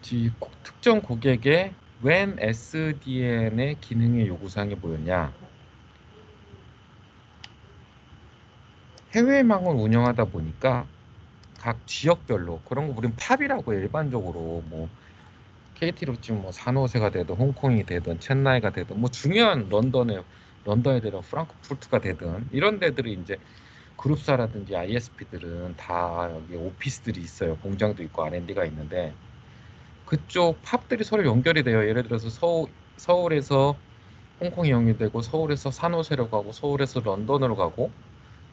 특정 고객의 when SDN의 기능의 요구사항이 뭐였냐? 해외망을 운영하다 보니까 각 지역별로 그런 거 우린 팝이라고 일반적으로 뭐 KT로 치면 뭐 산호세가 되든 홍콩이 되든 첸나이가 되든 뭐 중요한 런던에 되든 프랑크푸르트가 되든 이런 데들이 이제 그룹사라든지 ISP들은 다 여기 오피스들이 있어요. 공장도 있고 R&D가 있는데 그쪽 팝들이 서로 연결이 돼요. 예를 들어서 서울에서 홍콩이 연결되고 서울에서 산호세로 가고 서울에서 런던으로 가고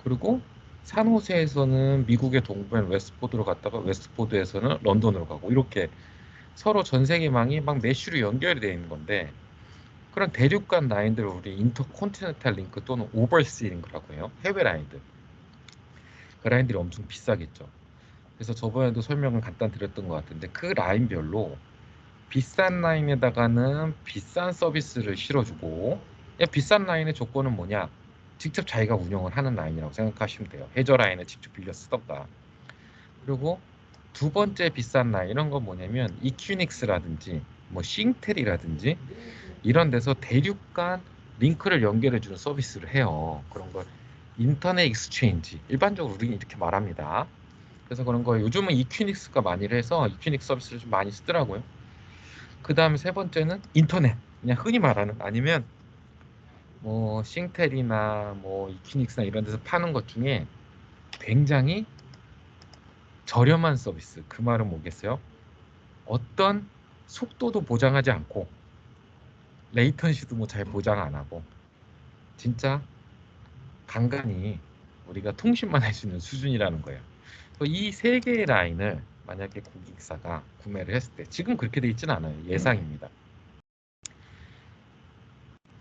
그리고 산호세에서는 미국의 동부인 웨스트포드로 갔다가 웨스트포드에서는 런던으로 가고 이렇게 서로 전 세계망이 막 메쉬로 연결이 되어 있는 건데 그런 대륙간 라인들을 우리 인터컨티넨탈 링크 또는 오버시 링크라고 해요. 해외 라인들. 그 라인들이 엄청 비싸겠죠. 그래서 저번에도 설명을 간단 드렸던 것 같은데 그 라인별로 비싼 라인에다가는 비싼 서비스를 실어주고 비싼 라인의 조건은 뭐냐? 직접 자기가 운영을 하는 라인이라고 생각하시면 돼요. 해저 라인을 직접 빌려 쓰던가. 그리고 두 번째 비싼 라인 이런 건 뭐냐면 이큐닉스라든지 뭐 싱텔이라든지 이런 데서 대륙 간 링크를 연결해 주는 서비스를 해요. 그런 걸 인터넷 익스체인지 일반적으로 우리는 이렇게 말합니다. 그래서 그런 거 요즘은 이큐닉스가 많이 해서 이큐닉스 서비스를 좀 많이 쓰더라고요. 그 다음에 세 번째는 인터넷 그냥 흔히 말하는 아니면 뭐 싱텔이나 뭐 이큐닉스나 이런 데서 파는 것 중에 굉장히 저렴한 서비스 그 말은 뭐겠어요? 어떤 속도도 보장하지 않고 레이턴시도 뭐 잘 보장 안 하고 진짜 간간히 우리가 통신만 할 수 있는 수준이라는 거예요. 이 세 개의 라인을 만약에 고객사가 구매를 했을 때 지금 그렇게 돼 있지는 않아요. 예상입니다.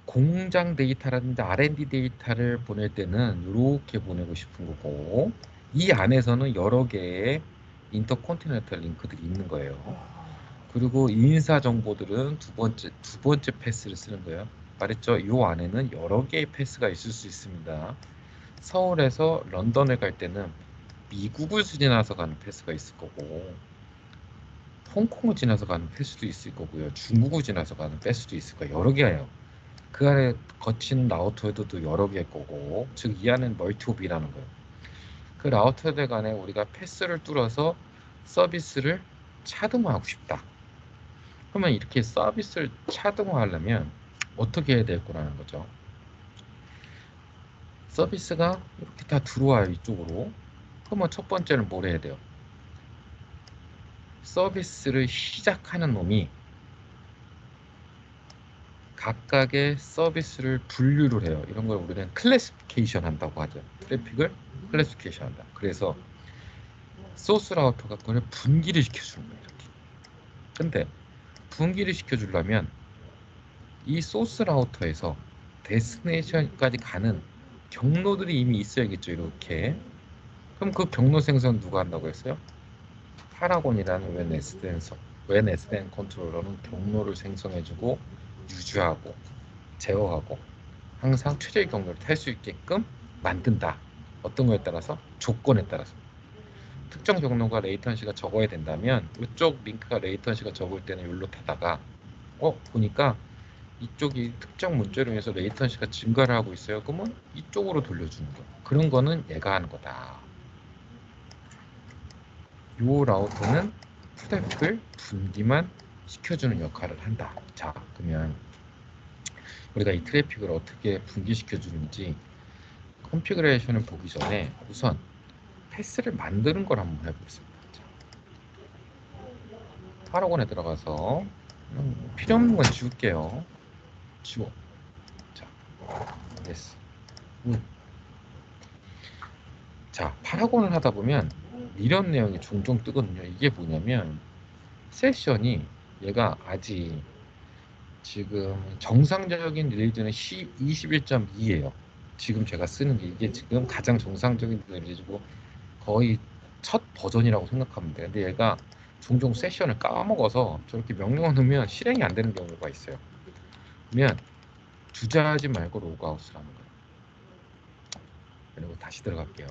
공장 데이터라든지 R&D 데이터를 보낼 때는 이렇게 보내고 싶은 거고 이 안에서는 여러 개의 인터컨티넨탈 링크들이 있는 거예요. 그리고 인사 정보들은 두 번째 패스를 쓰는 거예요. 말했죠? 이 안에는 여러 개의 패스가 있을 수 있습니다. 서울에서 런던을 갈 때는 미국을 지나서 가는 패스가 있을 거고 홍콩을 지나서 가는 패스도 있을 거고요. 중국을 지나서 가는 패스도 있을 거예요. 여러 개예요. 그 안에 거치는 라우터에도 여러 개일 거고 즉 이 안은 멀티옵이라는 거예요. 그 라우터들 간에 우리가 패스를 뚫어서 서비스를 차등화하고 싶다. 그러면 이렇게 서비스를 차등화하려면 어떻게 해야 될 거라는 거죠. 서비스가 이렇게 다 들어와요 이쪽으로. 그러면 첫 번째는 뭘 해야 돼요? 서비스를 시작하는 놈이 각각의 서비스를 분류를 해요. 이런 걸 우리는 클래시피케이션 한다고 하죠. 트래픽을 클래시피케이션 한다. 그래서 소스 라우터가 그걸 분기를 시켜주는 거예요. 이렇게. 근데 분기를 시켜주려면 이 소스 라우터에서 데스티네이션까지 가는 경로들이 이미 있어야겠죠. 이렇게. 그럼 그 경로 생성 누가 한다고 했어요? 파라곤이라는 웬 SDN 컨트롤러는 경로를 생성해주고 유지하고 제어하고 항상 최저의 경로를 탈 수 있게끔 만든다. 어떤 거에 따라서? 조건에 따라서. 특정 경로가 레이턴시가 적어야 된다면 이쪽 링크가 레이턴시가 적을 때는 여기로 타다가 보니까 이쪽이 특정 문제로 인해서 레이턴시가 증가를 하고 있어요. 그러면 이쪽으로 돌려주는 거. 그런 거는 얘가 하는 거다. 요 라우터는 트래픽을 분기만 시켜주는 역할을 한다. 자, 그러면 우리가 이 트래픽을 어떻게 분기시켜 주는지 컨피그레이션을 보기 전에 우선 패스를 만드는 걸 한번 해보겠습니다. 자, 파라곤에 들어가서 필요 없는 건 지울게요. 지워. 자, 됐어. 자, 파라곤을 하다 보면 이런 내용이 종종 뜨거든요. 이게 뭐냐면 세션이 얘가 아직 지금 정상적인 릴리즈는 21.2예요. 지금 제가 쓰는 게 이게 지금 가장 정상적인 릴리즈고 거의 첫 버전이라고 생각하면 돼요. 근데 얘가 종종 세션을 까먹어서 저렇게 명령어 넣으면 실행이 안 되는 경우가 있어요. 그러면 주저하지 말고 로그아웃을 하는 거예요. 그리고 다시 들어갈게요.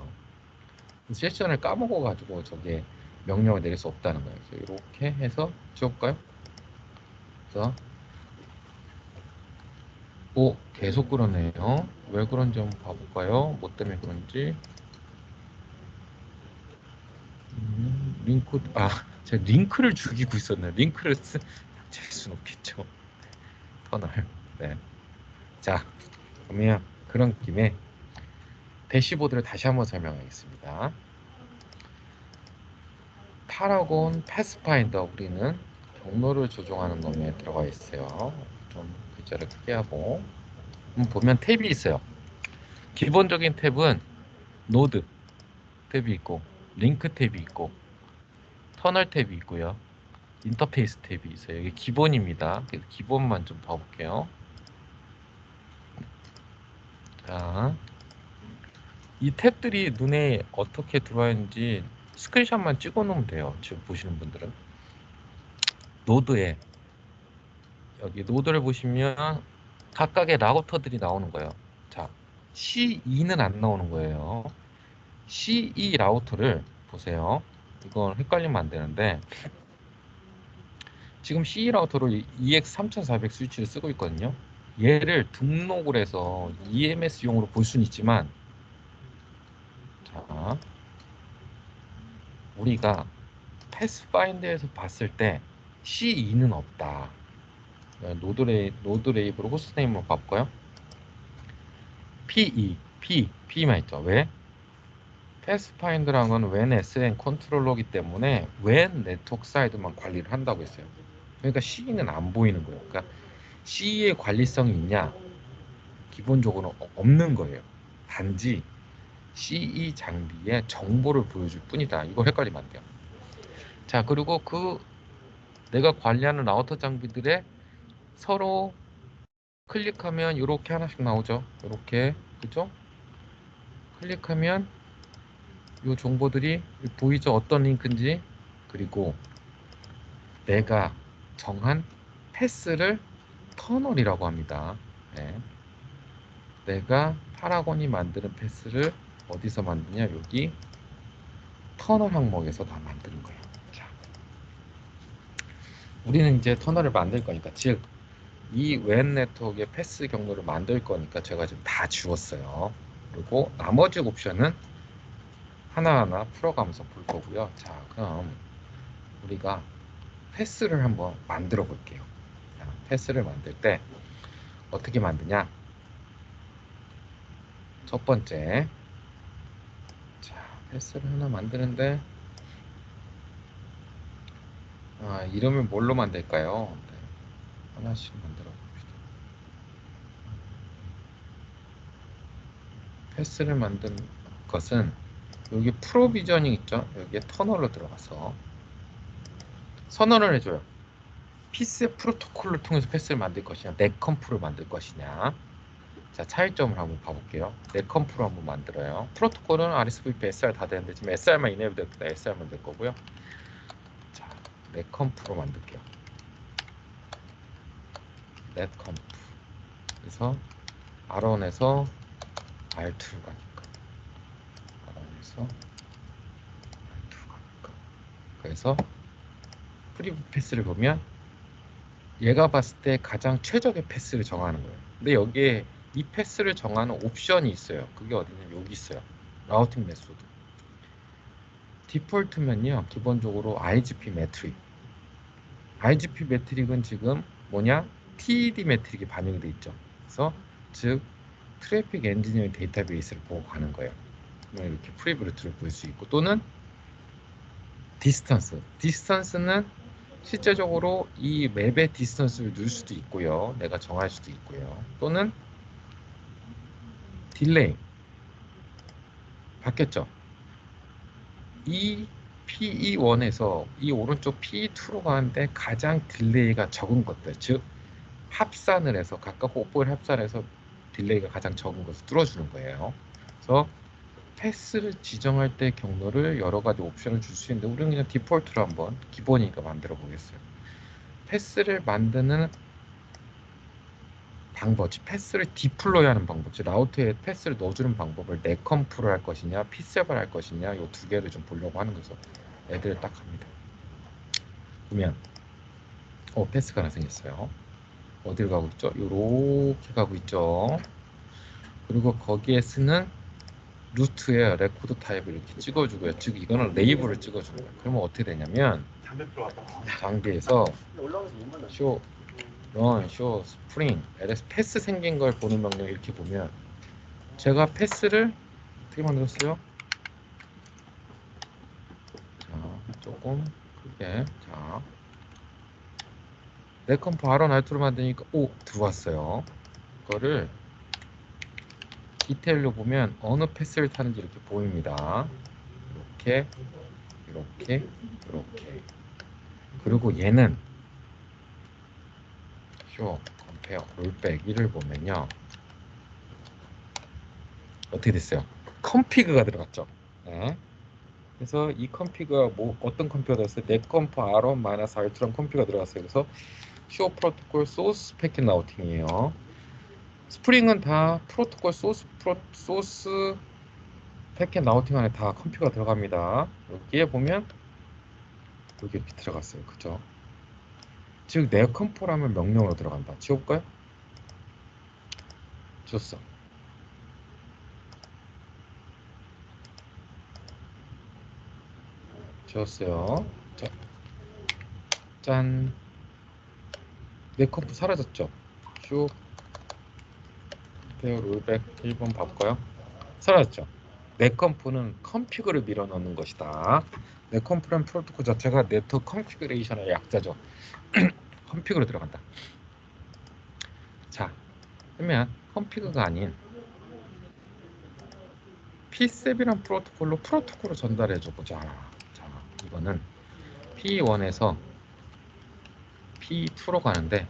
세션을 까먹어가지고 저게 명령을 내릴 수 없다는 거예요. 그래서 이렇게 해서 지워볼까요? 그래서 오, 계속 그러네요. 왜 그런지 한번 봐볼까요? 뭐 때문에 그런지. 링크, 제가 링크를 죽이고 있었네. 링크를 칠 수는 없겠죠. 터널. 네. 자, 그러면 그런 김에 대시보드를 다시 한번 설명하겠습니다. 파라곤 패스파인더 우리는 경로를 조종하는 놈에 들어가 있어요. 좀 글자를 크게 하고 보면 탭이 있어요. 기본적인 탭은 노드 탭이 있고 링크 탭이 있고 터널 탭이 있고요. 인터페이스 탭이 있어요. 이게 기본입니다. 그래서 기본만 좀 봐볼게요. 자, 이 탭들이 눈에 어떻게 들어와 있는지 스크린샷만 찍어 놓으면 돼요. 지금 보시는 분들은 노드에 여기 노드를 보시면 각각의 라우터들이 나오는 거예요. 자, C2는 안 나오는 거예요. C2 라우터를 보세요. 이건 헷갈리면 안 되는데 지금 C2 라우터로 EX3400 스위치를 쓰고 있거든요. 얘를 등록을 해서 EMS용으로 볼 수는 있지만 자, 우리가 패스파인더에서 봤을 때 C2는 없다. 노드 레이블 호스트네임으로 바꿔요. P만 있죠. 왜? 패스파인더라는 건 웬 SN 컨트롤러기 때문에 웬 네트워크 사이드만 관리를 한다고 했어요. 그러니까 CE는 안 보이는 거예요. 그러니까 CE의 관리성이 있냐? 기본적으로 없는 거예요. 단지 CE 장비의 정보를 보여줄 뿐이다. 이거 헷갈리면 안 돼요. 자, 그리고 그 내가 관리하는 라우터 장비들의 서로 클릭하면 이렇게 하나씩 나오죠. 이렇게, 그죠? 클릭하면 이 정보들이 보이죠? 어떤 링크인지. 그리고 내가 정한 패스를 터널이라고 합니다. 네. 내가 파라곤이 만드는 패스를 어디서 만드냐? 여기 터널 항목에서 다 만드는 거예요. 자, 우리는 이제 터널을 만들 거니까, 즉 이 웬 네트워크의 패스 경로를 만들 거니까 제가 지금 다 지웠어요. 그리고 나머지 옵션은 하나하나 풀어가면서 볼 거고요. 자, 그럼 우리가 패스를 한번 만들어 볼게요. 자, 패스를 만들 때 어떻게 만드냐? 첫 번째, 자, 패스를 하나 만드는데 이름을 뭘로 만들까요? 네, 하나씩 만들어 봅시다. 패스를 만든 것은 여기 프로비저닝 있죠? 여기에 터널로 들어가서 선언을 해줘요. 피스 프로토콜을 통해서 패스를 만들 것이냐, 넷컴프를 만들 것이냐. 자, 차이점을 한번 봐볼게요. 넷컴프로 한번 만들어요. 프로토콜은 RSVP, SR 다 되는데 지금 SR만 이네이블 됐다. SR 만들 거고요. 자, 넷컴프로 만들게요. 넷컴프. 그래서 R1에서 R2로 가니까 R1에서 R2로 가니까 그래서 프리뷰 패스를 보면 얘가 봤을 때 가장 최적의 패스를 정하는 거예요. 근데 여기에 이 패스를 정하는 옵션이 있어요. 그게 어디냐면 여기 있어요. 라우팅 메소드. 디폴트면요, 기본적으로 IGP 매트릭. IGP 매트릭은 지금 뭐냐? TED 매트릭이 반영이 돼 있죠. 그래서 즉 트래픽 엔지니어링 데이터베이스를 보고 가는 거예요. 그러면 이렇게 프리뷰를 볼 수 있고, 또는 디스턴스. 디스턴스는 실제적으로 이 맵의 디스턴스를 넣을 수도 있고요. 내가 정할 수도 있고요. 또는 딜레이. 바뀌었죠? 이 PE1에서 이 오른쪽 PE2로 가는데 가장 딜레이가 적은 것들, 즉 합산을 해서 각각 뽀뽀를 합산해서 딜레이가 가장 적은 것을 뚫어주는 거예요. 그래서 패스를 지정할 때 경로를 여러 가지 옵션을 줄 수 있는데 우리는 그냥 디폴트로 한번 기본이니까 만들어 보겠어요. 패스를 만드는 방법, 패스를 디플로이하는 방법, 즉 라우터에 패스를 넣어주는 방법을 넷컴프로 할 것이냐, 피셉을 할 것이냐, 이 두 개를 좀 보려고 하는 거죠. 애들 딱 갑니다. 보면 패스가 하나 생겼어요. 어딜 가고 있죠? 요렇게 가고 있죠. 그리고 거기에 쓰는 루트에 레코드 타입을 이렇게 찍어주고요. 즉 이거는 레이블을 찍어주는 거예요. 그러면 어떻게 되냐면 장비에서 쇼, 런, 쇼, 스프링, ls 패스 생긴 걸 보는 명령 이렇게 보면 제가 패스를 어떻게 만들었어요? 자, 조금 크게. 자, 내 컴프 R1 R2로 만드니까 들어왔어요. 이거를 디테일로 보면 어느 패스를 타는지 이렇게 보입니다. 이렇게, 이렇게, 이렇게. 그리고 얘는 쇼, 컴페어, 롤백 1을 보면요. 어떻게 됐어요? 컴피그가 들어갔죠. 네. 그래서 이 컴피그가 어떤 컴피그가 들어갔어요? 넷컴프 R1 R2랑 컴피그가 들어갔어요. 그래서 쇼 프로토콜 소스 패킷 라우팅이에요. 스프링은 다 프로토콜 소스 패킷 라우팅 안에 다 컴피그가 들어갑니다. 여기에 보면 여기 이렇게 들어갔어요. 그죠? 즉 넷컴프라면 명령으로 들어간다. 지워볼까요? 지웠어. 지웠어요. 자, 짠. 넷컴프 사라졌죠? 쭉 페어 롤백 1번 바꿔요. 사라졌죠? 넷컴프는 컴피그를 밀어넣는 것이다. 넷컴프란 프로토콜 자체가 네트워크 컨피그레이션의 약자죠. 컴피그로 들어간다. 자, 그러면 컴피그가 아닌 P7이란 프로토콜로 전달해줘 보자. 자, 이거는 P1에서 P2로 가는데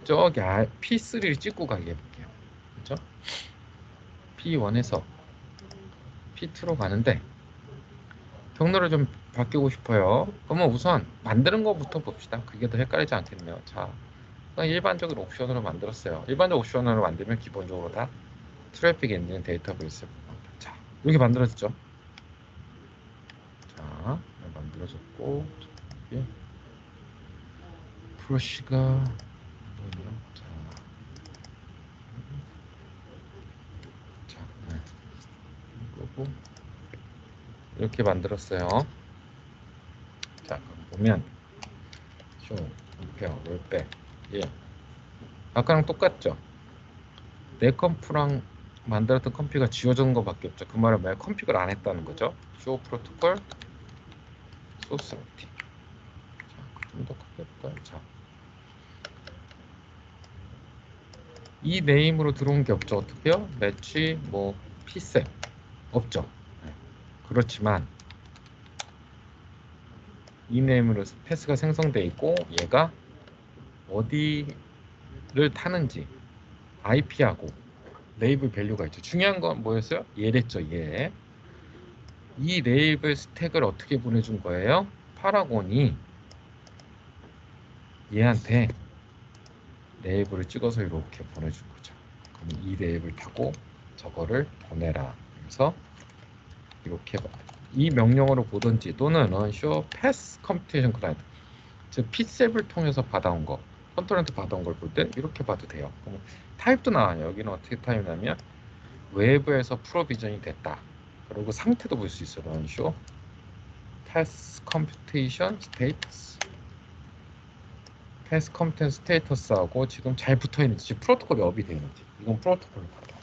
저기 P3를 찍고 가게 해볼게요. 그렇죠? P1에서 P2로 가는데 경로를 좀 바뀌고 싶어요. 그러면 우선 만드는 것부터 봅시다. 그게 더 헷갈리지 않겠네요. 자, 일반적인 옵션으로 만들었어요. 일반적 옵션으로 만들면 기본적으로 다 트래픽 엔진 데이터베이스. 자, 이렇게 만들어졌죠. 자, 만들어졌고 여기 프로시가 뭐냐? 자, 네. 그리고 이렇게 만들었어요. 자, 그럼 보면 쇼, 컴페어, 롤백, 예. 아까랑 똑같죠? 내 컴프랑 만들었던 컴피가 지워진 것밖에 없죠. 그 말은 왜 컴피를 안 했다는 거죠? 쇼 프로토콜 소스 루팅. 자, 좀 더 크게 해볼까요? 자, 이 네임으로 들어온 게 없죠. 어떻게요? 매치, 뭐 피셋 없죠. 네. 그렇지만 이 네임으로 패스가 생성돼 있고 얘가 어디를 타는지 IP하고 레이블 밸류가 있죠. 중요한 건 뭐였어요? 얘랬죠. 얘. 이 레이블 스택을 어떻게 보내준 거예요? 파라곤이 얘한테 레이블을 찍어서 이렇게 보내준 거죠. 그럼 이 레이블 타고 저거를 보내라. 그래서 이렇게 이 명령어로 보든지 또는 show pass computation client, 즉 P7을 통해서 받아온 거, 컨트롤한테 받아온 걸 볼 때 이렇게 봐도 돼요. 그럼 타입도 나와요. 여기는 어떻게 타입이냐면 외부에서 프로비전이 됐다. 그리고 상태도 볼 수 있어요. show pass computation status, pass computation status하고 지금 잘 붙어 있는지, 프로토콜이 업이 되어 있는지, 이건 프로토콜로 받아.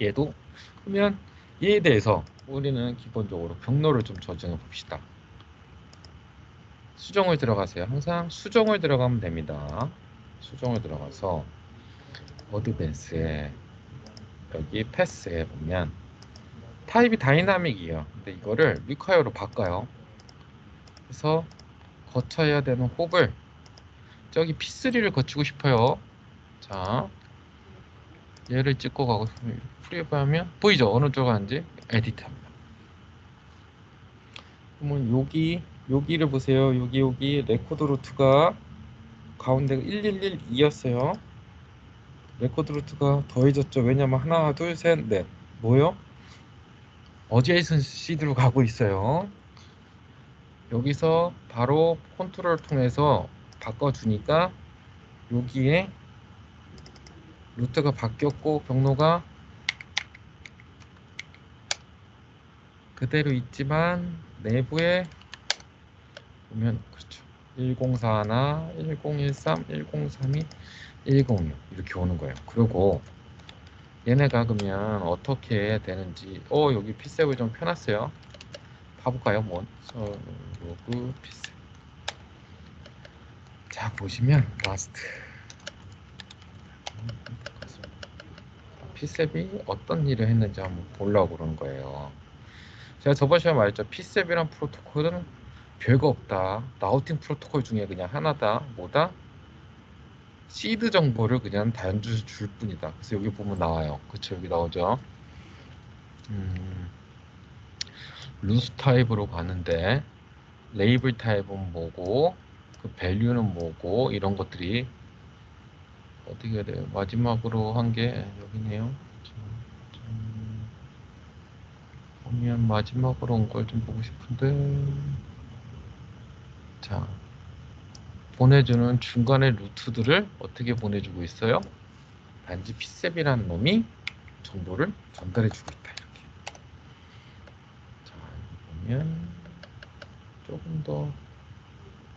얘도 그러면 얘에 대해서 우리는 기본적으로 경로를 좀 저장해 봅시다. 수정을 들어가세요. 항상 수정을 들어가면 됩니다. 수정을 들어가서 어드밴스에 여기 패스에 보면 타입이 다이나믹이에요. 근데 이거를 리퀘어로 바꿔요. 그래서 거쳐야 되는 홉을 저기 P3를 거치고 싶어요. 자, 얘를 찍고 가고 싶으면 프리뷰 하면 보이죠? 어느 쪽 가는지 에디트 합니다. 그러면 여기를 보세요. 여기 레코드 루트가 가운데가 1112였어요. 레코드 루트가 더해졌죠. 왜냐면 하나, 둘, 셋, 넷 뭐요? 어제이슨 시드로 가고 있어요. 여기서 바로 컨트롤 통해서 바꿔주니까 여기에 루트가 바뀌었고 경로가 그대로 있지만 내부에 보면 그렇죠. 1041, 1013, 1032, 106 이렇게 오는 거예요. 그리고 얘네가 그러면 어떻게 되는지 여기 P7 좀 펴놨어요. 봐볼까요? 로그 P7. 자 보시면 라스트 P7이 어떤 일을 했는지 한번 보려고 그러는 거예요. 제가 저번 시간에 말했죠. P7이란 프로토콜은 별거 없다. 라우팅 프로토콜 중에 그냥 하나다. 뭐다? 시드 정보를 그냥 단주 줄 뿐이다. 그래서 여기 보면 나와요. 그쵸? 여기 나오죠. 루스 타입으로 가는데 레이블 타입은 뭐고 그 밸류는 뭐고 이런 것들이 어떻게 해야 돼요? 마지막으로 한 게 여기네요. 보면 마지막으로 온 걸 좀 보고 싶은데 자 보내주는 중간의 루트들을 어떻게 보내주고 있어요? 단지 P7이라는 놈이 정보를 전달해주고 있다 이렇게. 자 여기 보면 조금 더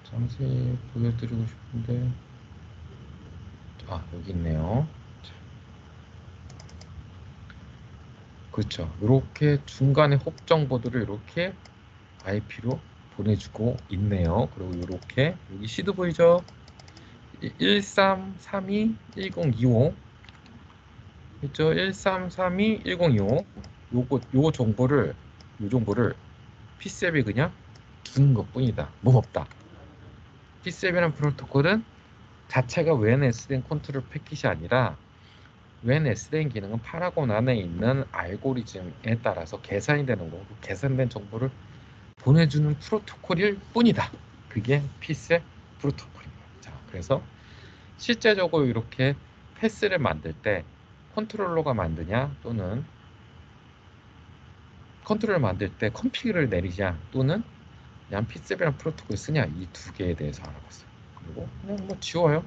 자세히 보여드리고 싶은데 여기 있네요. 자, 그렇죠. 이렇게 중간에 홉 정보들을 이렇게 IP로 보내주고 있네요. 그리고 이렇게 여기 시드 보이죠? 1332 1025 있죠? 1332 1025 요거 정보를 P7이 그냥 주는 것 뿐이다. 뭐 없다. P7이라는 프로토콜은 자체가 웬 SDN 컨트롤 패킷이 아니라 웬 SDN 기능은 파라곤 안에 있는 알고리즘에 따라서 계산이 되는 거고 계산된 정보를 보내주는 프로토콜일 뿐이다. 그게 P7 프로토콜입니다. 자, 그래서 실제적으로 이렇게 패스를 만들 때 컨트롤러가 만드냐 또는 컨트롤을 만들 때 컴피그를 내리냐 또는 그냥 P7이라는 프로토콜을 쓰냐 이 두 개에 대해서 알아봤어요. 그리고 그냥 뭐 지워요.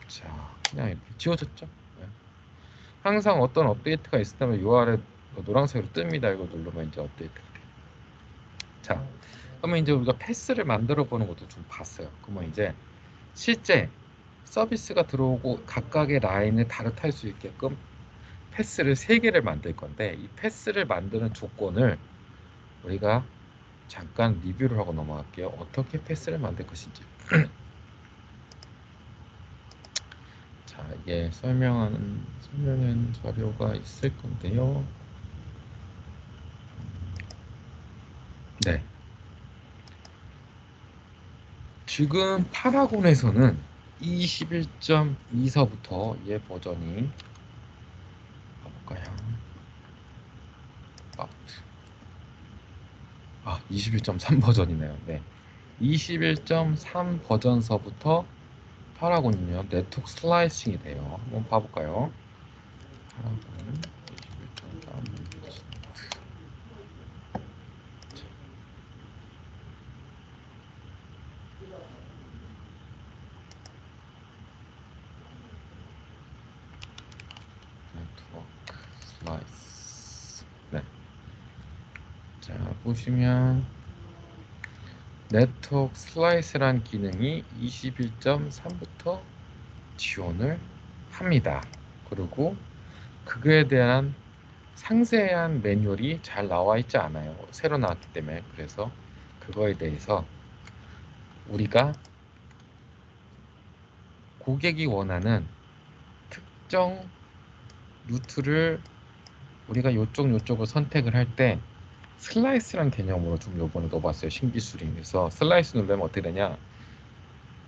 자 그냥 이렇게 지워졌죠. 네. 항상 어떤 업데이트가 있었다면 요 아래 노란색으로 뜹니다. 이거 누르면 이제 업데이트가 돼요. 자 그러면 이제 우리가 패스를 만들어 보는 것도 좀 봤어요. 그러면 이제 실제 서비스가 들어오고 각각의 라인을 다르 탈 수 있게끔 패스를 3개를 만들 건데 이 패스를 만드는 조건을 우리가 잠깐 리뷰를 하고 넘어갈게요. 어떻게 패스를 만들 것인지. 자, 이게 설명하는 자료가 있을 건데요. 네. 지금 파라곤에서는 21.2서부터 얘 버전이 가볼까요? 21.3 버전이네요. 네. 21.3 버전서부터 파라곤은요 네트워크 슬라이싱이 돼요. 한번 봐볼까요? 파라곤 21.3 네트워크 슬라이스. 네. 자 보시면 네트워크 슬라이스란 기능이 21.3부터 지원을 합니다. 그리고 그거에 대한 상세한 매뉴얼이 잘 나와 있지 않아요. 새로 나왔기 때문에. 그래서 그거에 대해서 우리가 고객이 원하는 특정 루트를 우리가 요쪽을 선택을 할 때 슬라이스란 개념으로 좀 요번에 넣어봤어요. 신기술인. 그래서 슬라이스 누르면 어떻게 되냐,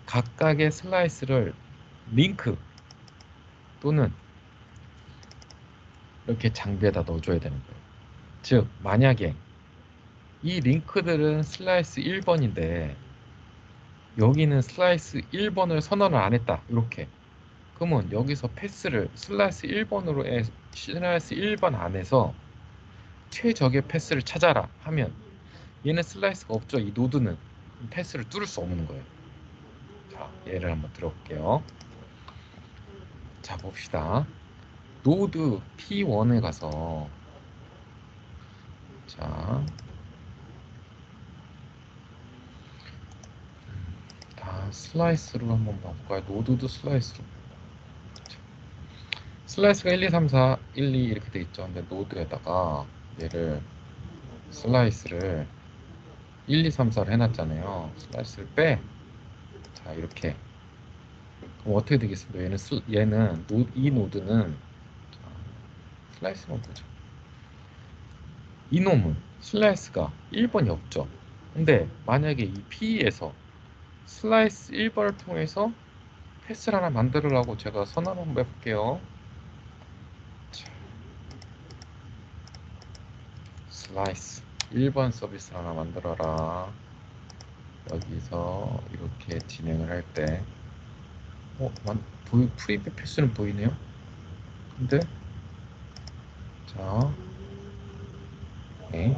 각각의 슬라이스를 링크 또는 이렇게 장비에다 넣어줘야 되는 거예요. 즉 만약에 이 링크들은 슬라이스 1번인데 여기는 슬라이스 1번을 선언을 안 했다 이렇게, 그러면 여기서 패스를 슬라이스 1번으로 슬라이스 1번 안에서 최적의 패스를 찾아라 하면 얘는 슬라이스가 없죠. 이 노드는 패스를 뚫을 수 없는 거예요. 자, 예를 한번 들어볼게요. 자, 봅시다. 노드 P1에 가서 자, 슬라이스로 한번 봐볼까요? 노드도 슬라이스로. 슬라이스가 1, 2, 3, 4, 1, 2 이렇게 돼 있죠. 근데 노드에다가 얘를 슬라이스를 1, 2, 3, 4를 해놨잖아요. 슬라이스를 빼. 자, 이렇게. 그럼 어떻게 되겠습니까? 이 노드는 자, 슬라이스만 보죠. 이놈은 슬라이스가 1번이 없죠. 근데 만약에 이 P에서 슬라이스 1번을 통해서 패스를 하나 만들으라고 제가 선언을 한번 해볼게요. 자, 슬라이스 1번 서비스 하나 만들어라. 여기서 이렇게 진행을 할 때 프리뷰 패스는 보이네요. 근데 자, 네.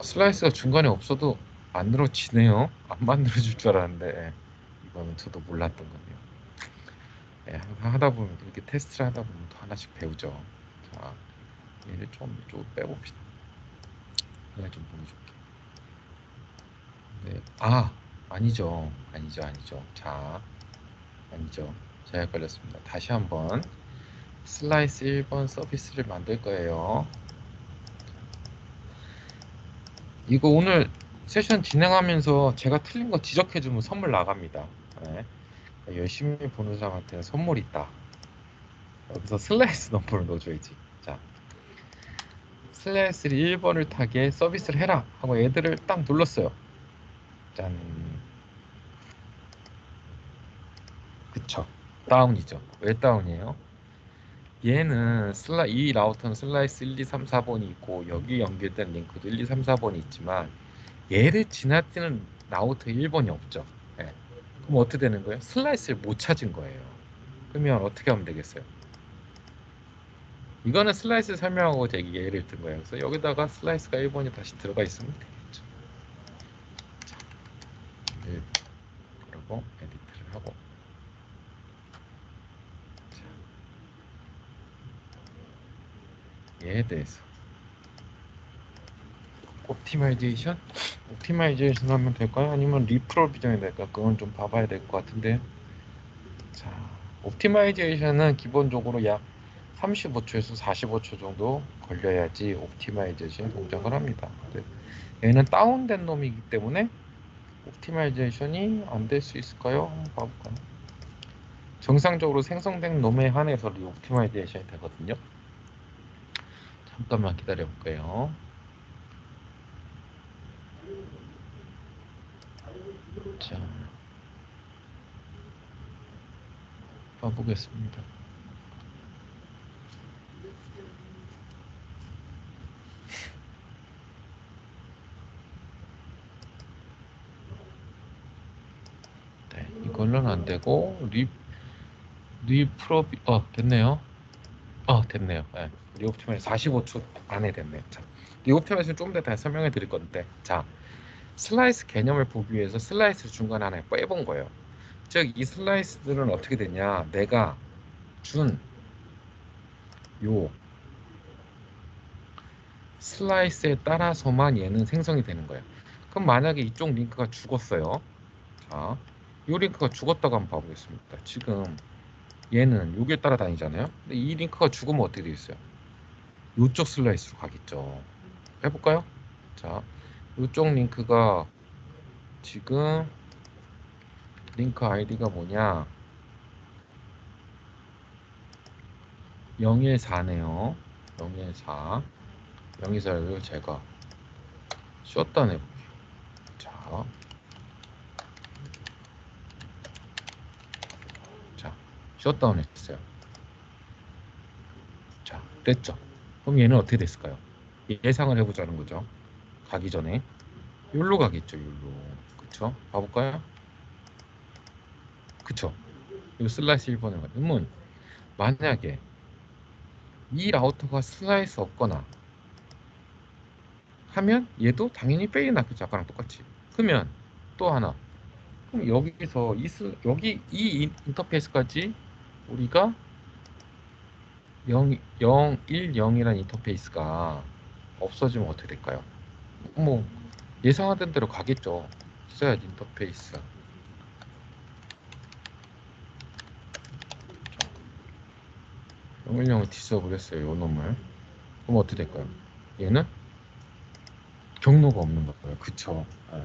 슬라이스가 중간에 없어도 만들어지네요. 안 만들어질 줄 알았는데 이거는 저도 몰랐던 거네요. 네, 하다 보면 이렇게 테스트를 하다 보면 또 하나씩 배우죠. 자, 얘를 좀 이쪽으로 빼봅시다. 그냥 좀 보여줄게. 네, 아니죠. 자, 아니죠. 제가 걸렸습니다. 다시 한번 슬라이스 1번 서비스를 만들 거예요. 이거 오늘 세션 진행하면서 제가 틀린 거 지적해주면 선물 나갑니다. 네. 열심히 보는 사람한테는 선물이 있다. 여기서 슬라이스 넘버를 넣어줘야지. 자, 슬라이스를 1번을 타게 서비스를 해라 하고 애들을 딱 눌렀어요. 짠. 그쵸. 다운이죠. 왜 다운이에요? 얘는 이 라우터는 슬라이스 1, 2, 3, 4번이 있고 여기 연결된 링크도 1, 2, 3, 4번이 있지만 얘를 지나치는 라우터 1번이 없죠. 네. 그럼 어떻게 되는 거예요? 슬라이스를 못 찾은 거예요. 그러면 어떻게 하면 되겠어요? 이거는 슬라이스 설명하고 제가 예를 든 거예요. 그래서 여기다가 슬라이스가 1번이 다시 들어가 있으면 되겠죠. 자, 그리고 에디트를 하고 자, 얘에 대해서 옵티마이제이션 하면 될까요? 아니면 리프로비전이 될까? 그건 좀 봐봐야 될 것 같은데. 자, 옵티마이제이션은 기본적으로 약 35초에서 45초 정도 걸려야지 옵티마이제이션 동작을 합니다. 얘는 다운된 놈이기 때문에 옵티마이제이션이 안 될 수 있을까요? 한번 봐볼까요? 정상적으로 생성된 놈에 한해서 옵티마이제이션이 되거든요. 잠깐만 기다려 볼게요. 자, 봐보겠습니다. 네, 이걸로는 안 되고 됐네요. 됐네요. 네, 리옵티마이즈 45초 안에 됐네요. 자, 리옵티마이즈는 조금 더 다시 설명해 드릴 건데, 자, 슬라이스 개념을 보기 위해서 슬라이스를 중간에 하나 빼본 거예요. 즉, 이 슬라이스들은 어떻게 되냐? 내가 준 요 슬라이스에 따라서만 얘는 생성이 되는 거예요. 그럼 만약에 이쪽 링크가 죽었어요. 자, 이 링크가 죽었다고 한번 봐보겠습니다. 지금 얘는 여기에 따라다니잖아요. 근데 이 링크가 죽으면 어떻게 되겠어요? 이쪽 슬라이스로 가겠죠. 해볼까요? 자, 이쪽 링크가 지금 링크 아이디가 뭐냐? 014네요. 014. 014를 제가 셧다운 해볼게요. 자, 셧다운 했어요. 자, 됐죠? 그럼 얘는 어떻게 됐을까요? 예상을 해보자는 거죠. 가기 전에. 여기로 가겠죠, 여기로. 그쵸? 봐볼까요? 그쵸? 이거 슬라이스 1번을 가면 만약에 이 라우터가 슬라이스 없거나 하면 얘도 당연히 페일이 났겠죠. 아까랑 똑같이. 그러면 또 하나. 그럼 여기서 여기 이 인터페이스까지 우리가 0, 0, 1, 0이라는 인터페이스가 없어지면 어떻게 될까요? 뭐 예상하던 대로 가겠죠. 써야지 인터페이스. 0, 1, 0을 뒤져버렸어요. 요 놈을. 그럼 어떻게 될까요? 얘는 경로가 없는 거예요. 그쵸? 네.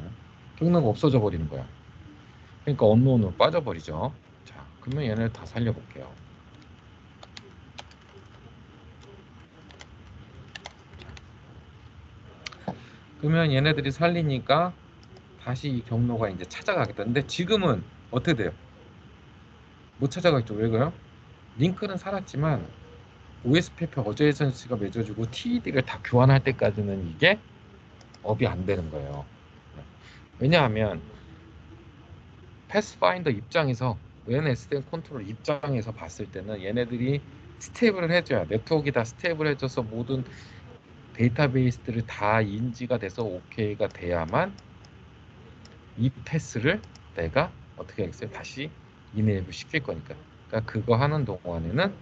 경로가 없어져 버리는 거야. 그러니까 언노운으로 빠져버리죠. 자, 그러면 얘네를 다 살려볼게요. 그러면 얘네들이 살리니까 다시 이 경로가 이제 찾아가겠다. 근데 지금은 어떻게 돼요? 못 찾아가겠죠. 왜 그래요? 링크는 살았지만 OSPF 어제이선스가 맺어주고 TED를 다 교환할 때까지는 이게 업이 안 되는 거예요. 왜냐하면 패스파인더 입장에서 웬 SDN 컨트롤 입장에서 봤을 때는 얘네들이 스테이블을 해줘야 네트워크가 스테이블 해줘서 모든 데이터베이스들을 다 인지가 돼서 OK가 돼야만 이 패스를 내가 어떻게 하겠어요? 다시 이네이블 시킬 거니까. 그러니까 그거 하는 동안에는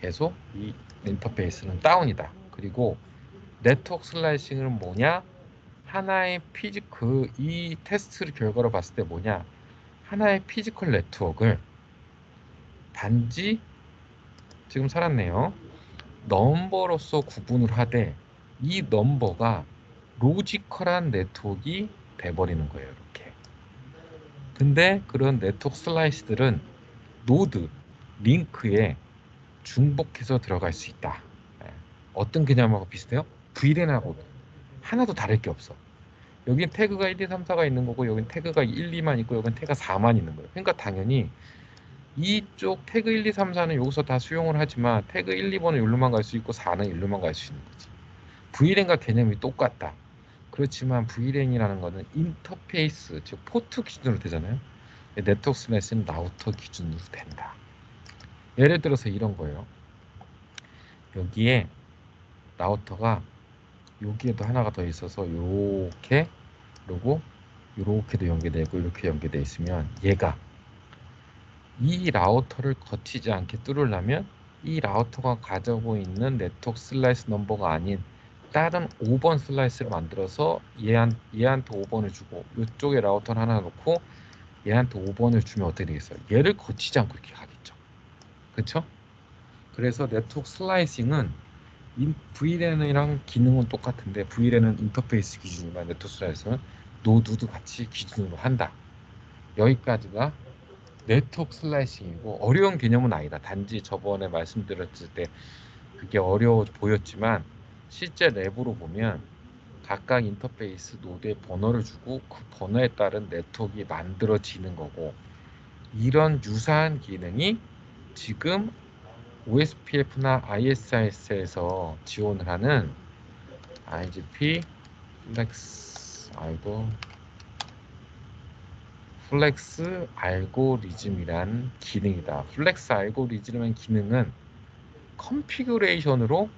계속 이 인터페이스는 다운이다. 그리고 네트워크 슬라이싱은 뭐냐? 하나의 이 테스트 결과로 봤을 때 뭐냐? 하나의 피지컬 네트워크를 단지 지금 살았네요. 넘버로서 구분을 하되 이 넘버가 로지컬한 네트워크가 돼버리는 거예요. 이렇게. 근데 그런 네트워크 슬라이스들은 노드, 링크에 중복해서 들어갈 수 있다. 예. 어떤 개념하고 비슷해요? VLAN하고 하나도 다를 게 없어. 여긴 태그가 1, 2, 3, 4가 있는 거고 여긴 태그가 1, 2만 있고 여긴 태그가 4만 있는 거예요. 그러니까 당연히 이쪽 태그 1, 2, 3, 4는 여기서 다 수용을 하지만 태그 1, 2번은 여기로만 갈 수 있고 4는 여기로만 갈 수 있는 거지. VLAN과 개념이 똑같다. 그렇지만 VLAN이라는 거는 인터페이스, 즉 포트 기준으로 되잖아요. 네트워크 슬래시는 라우터 기준으로 된다. 예를 들어서 이런 거예요. 여기에 라우터가 여기에도 하나가 더 있어서 이렇게 그리고 이렇게도 연계되고 이렇게 연계되어 있으면 얘가 이 라우터를 거치지 않게 뚫으려면 이 라우터가 가지고 있는 네트워크 슬라이스 넘버가 아닌 다른 5번 슬라이스를 만들어서 얘한테 5번을 주고 이쪽에 라우터를 하나 놓고 얘한테 5번을 주면 어떻게 되겠어요? 얘를 거치지 않고 이렇게 가겠죠. 그렇죠? 그래서 네트워크 슬라이싱은 VLAN이랑 기능은 똑같은데 VLAN은 인터페이스 기준이지만 네트워크 슬라이싱은 노드도 같이 기준으로 한다. 여기까지가 네트워크 슬라이싱이고 어려운 개념은 아니다. 단지 저번에 말씀드렸을 때 그게 어려워 보였지만 실제 랩으로 보면 각각 인터페이스 노드에 번호를 주고 그 번호에 따른 네트워크가 만들어지는 거고 이런 유사한 기능이 지금 OSPF나 ISIS에서 지원을 하는 IGP 플렉스 알고리즘이란 기능이다. 플렉스 알고리즘이란 기능은 컨피그레이션으로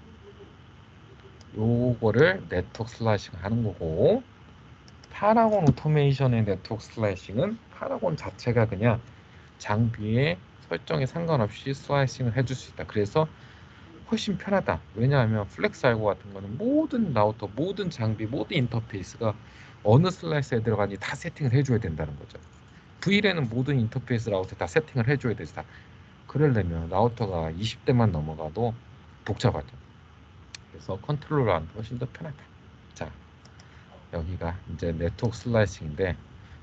요거를 네트워크 슬라이싱 하는 거고 파라곤 오토메이션의 네트워크 슬라이싱은 파라곤 자체가 그냥 장비의 설정에 상관없이 슬라이싱을 해줄 수 있다. 그래서 훨씬 편하다. 왜냐하면 플렉스 알고 같은 거는 모든 라우터, 모든 장비, 모든 인터페이스가 어느 슬라이스에 들어가는지 다 세팅을 해줘야 된다는 거죠. VLAN은 모든 인터페이스 라우터 다 세팅을 해줘야 되다. 그러려면 라우터가 20대만 넘어가도 복잡하죠. 그래서 컨트롤러한테 훨씬 더 편하다. 자, 여기가 이제 네트워크 슬라이싱인데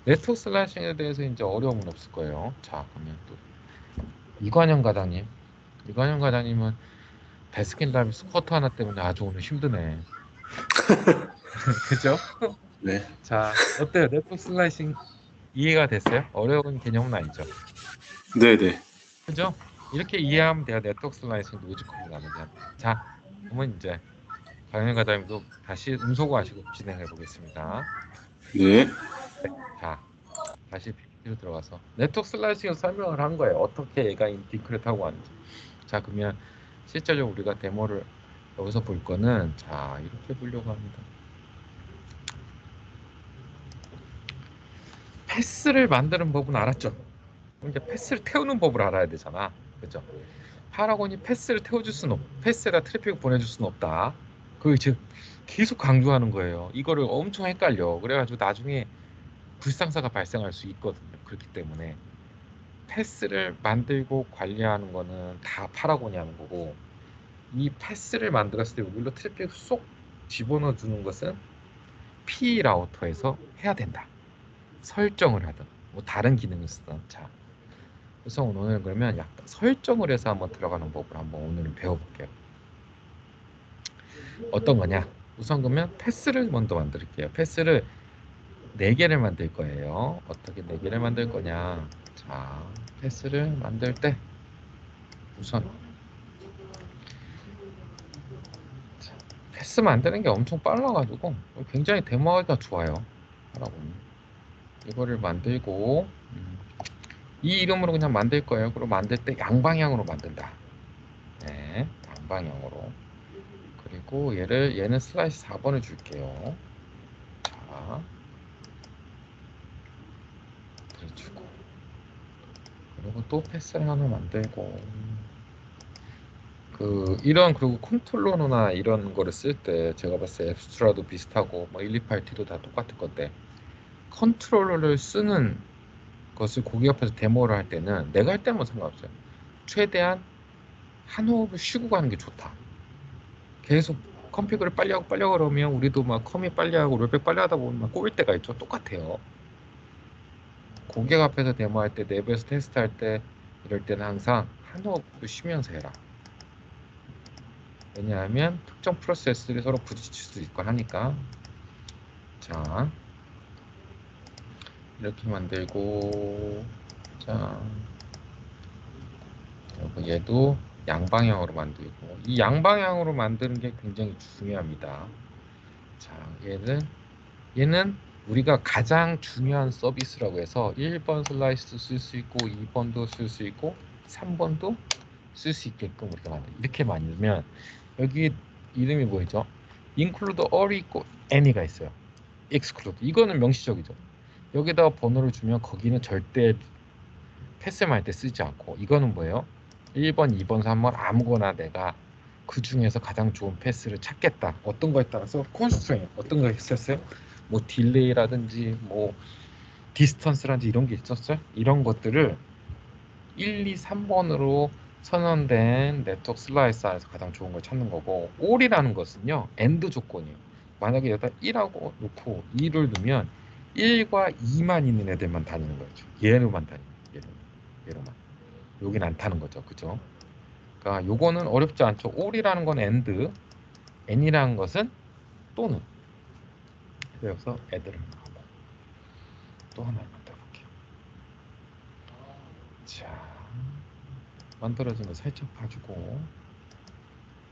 네트워크 슬라이싱에 대해서 이제 어려움은 없을 거예요. 자, 그러면 또 이관영 과장님은 베스킨 라빈스 쿼터 하나 때문에 아주 오늘 힘드네. 그죠? 네. 자, 어때요? 네트워크 슬라이싱 이해가 됐어요? 어려운 개념은 아니죠. 네네. 그죠? 이렇게 이해하면 돼요. 네트워크 슬라이싱 로지컬이라는 게. 자, 그러면 이제 강현 과장님도 다시 음소거 하시고 진행해 보겠습니다. 네. 자, 다시 PPT로 들어가서 네트워크 슬라이싱을 설명을 한 거예요. 어떻게 얘가 디크렛하고 왔는지. 자, 그러면 실제로 우리가 데모를 여기서 볼 거는 자 이렇게 보려고 합니다. 패스를 만드는 법은 알았죠. 이제 패스를 태우는 법을 알아야 되잖아. 그죠? 파라곤이 패스를 태워줄 수는 패스에다 트래픽을 보내줄 수는 없다. 그걸 즉 계속 강조하는 거예요. 이거를 엄청 헷갈려. 그래가지고 나중에 불상사가 발생할 수 있거든요. 그렇기 때문에 패스를 만들고 관리하는 거는 다 파라곤이 하는 거고, 이 패스를 만들었을 때 여기로 트래픽을 쏙 집어넣어 주는 것은 P 라우터에서 해야 된다. 설정을 하든 뭐 다른 기능을 쓰든. 자, 그래서 오늘 그러면 약간 설정을 해서 한번 들어가는 법을 한번 오늘은 배워볼게요. 어떤 거냐? 우선 그러면 패스를 먼저 만들게요. 패스를 4개를 만들 거예요. 어떻게 4개를 만들 거냐? 자, 패스를 만들 때 우선 패스 만드는 게 엄청 빨라가지고 굉장히 데모하기가 좋아요. 하라고. 이거를 만들고 이 이름으로 그냥 만들 거예요. 그리고 만들 때 양방향으로 만든다. 네, 양방향으로. 그리고 얘는 슬라이스 4번을 줄게요. 자, 그래주고 그리고 또 패스를 하나 만들고 그리고 컨트롤러나 이런 거를 쓸 때 제가 봤을 때 앱스트라도 비슷하고 뭐 128T도 다 똑같을 건데, 컨트롤러를 쓰는 것을 고객 앞에서 데모를 할 때는 내가 할 때는 뭐 상관없어요. 최대한 한 호흡을 쉬고 가는 게 좋다. 계속 컴피그를 빨리 하고 그러면 우리도 막 커밋 빨리 하고 롤백 빨리 하다 보면 막 꼬일 때가 있죠. 똑같아요. 고객 앞에서 데모할 때, 내부에서 테스트할 때 이럴 때는 항상 한 호흡을 쉬면서 해라. 왜냐하면 특정 프로세스들이 서로 부딪힐 수도 있고 하니까. 자, 이렇게 만들고, 자, 그리고 얘도 양방향으로 만들고, 이 양방향으로 만드는 게 굉장히 중요합니다. 자, 얘는 우리가 가장 중요한 서비스라고 해서 1번 슬라이스도 쓸 수 있고 2번도 쓸 수 있고 3번도 쓸 수 있게끔 우리가 이렇게 만들면, 여기 이름이 뭐죠? include all이 있고 any가 있어요. exclude 이거는 명시적이죠. 여기다가 번호를 주면 거기는 절대 패스할 때 쓰지 않고, 이거는 뭐예요? 1번, 2번, 3번 아무거나 내가 그 중에서 가장 좋은 패스를 찾겠다. 어떤 거에 따라서 컨스트레인 어떤 거 있었어요? 뭐 딜레이라든지 뭐 디스턴스라든지 이런 게 있었어요. 이런 것들을 1, 2, 3번으로 선언된 네트워크 슬라이서에서 가장 좋은 걸 찾는 거고, all이라는 것은요 엔드 조건이에요. 만약에 여기다 1하고 놓고 2를 넣으면 1과 2만 있는 애들만 다니는 거죠. 얘로만 다니는 거예요. 얘로만. 여긴 안 타는 거죠. 그죠? 그러니까 요거는 어렵지 않죠. all이라는 건 and, n이라는 것은 또는. 그래서 애들을 하고 또 하나 만들어 볼게요. 자, 만들어진 거 살짝 봐주고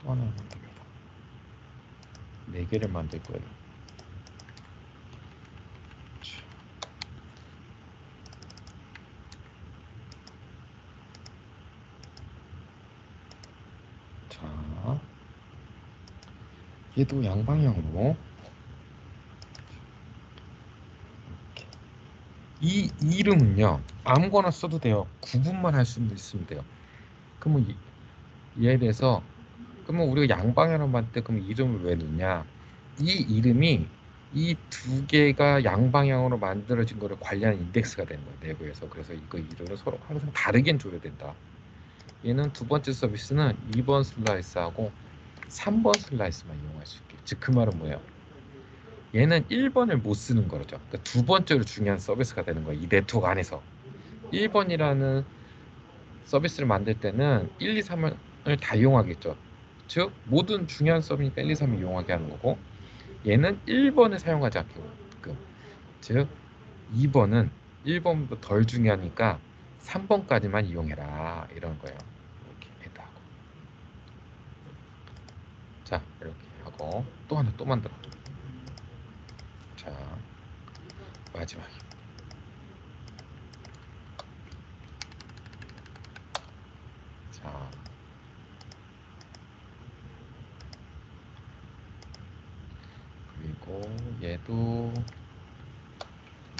또 하나 만듭니다. 4개를 만들 거예요. 자, 얘도 양방향으로. 이 이름은요 아무거나 써도 돼요. 구분만 할 수 있으면 돼요. 그러면 얘에 대해서, 그러면 우리가 양방향으로 만들 때 그럼 이름을 왜 넣냐? 이 이름이 이 두 개가 양방향으로 만들어진 거를 관리하는 인덱스가 되는 거예요, 내부에서. 그래서 이거 이름을 서로 항상 다르게 줘야 된다. 얘는 두 번째 서비스는 2번 슬라이스하고 3번 슬라이스만 이용할 수 있게. 즉 그 말은 뭐예요? 얘는 1번을 못 쓰는 거죠. 그러니까 두 번째로 중요한 서비스가 되는 거예요, 이 네트워크 안에서. 1번이라는 서비스를 만들 때는 1, 2, 3을 다 이용하겠죠. 즉 모든 중요한 서비스니까 1, 2, 3을 이용하게 하는 거고, 얘는 1번을 사용하지 않게끔. 즉 2번은 1번보다 덜 중요하니까 3번까지만 이용해라, 이런 거예요. 이렇게 해다하고. 자, 이렇게 하고 또 하나 또 만들어. 자, 마지막에 자, 그리고 얘도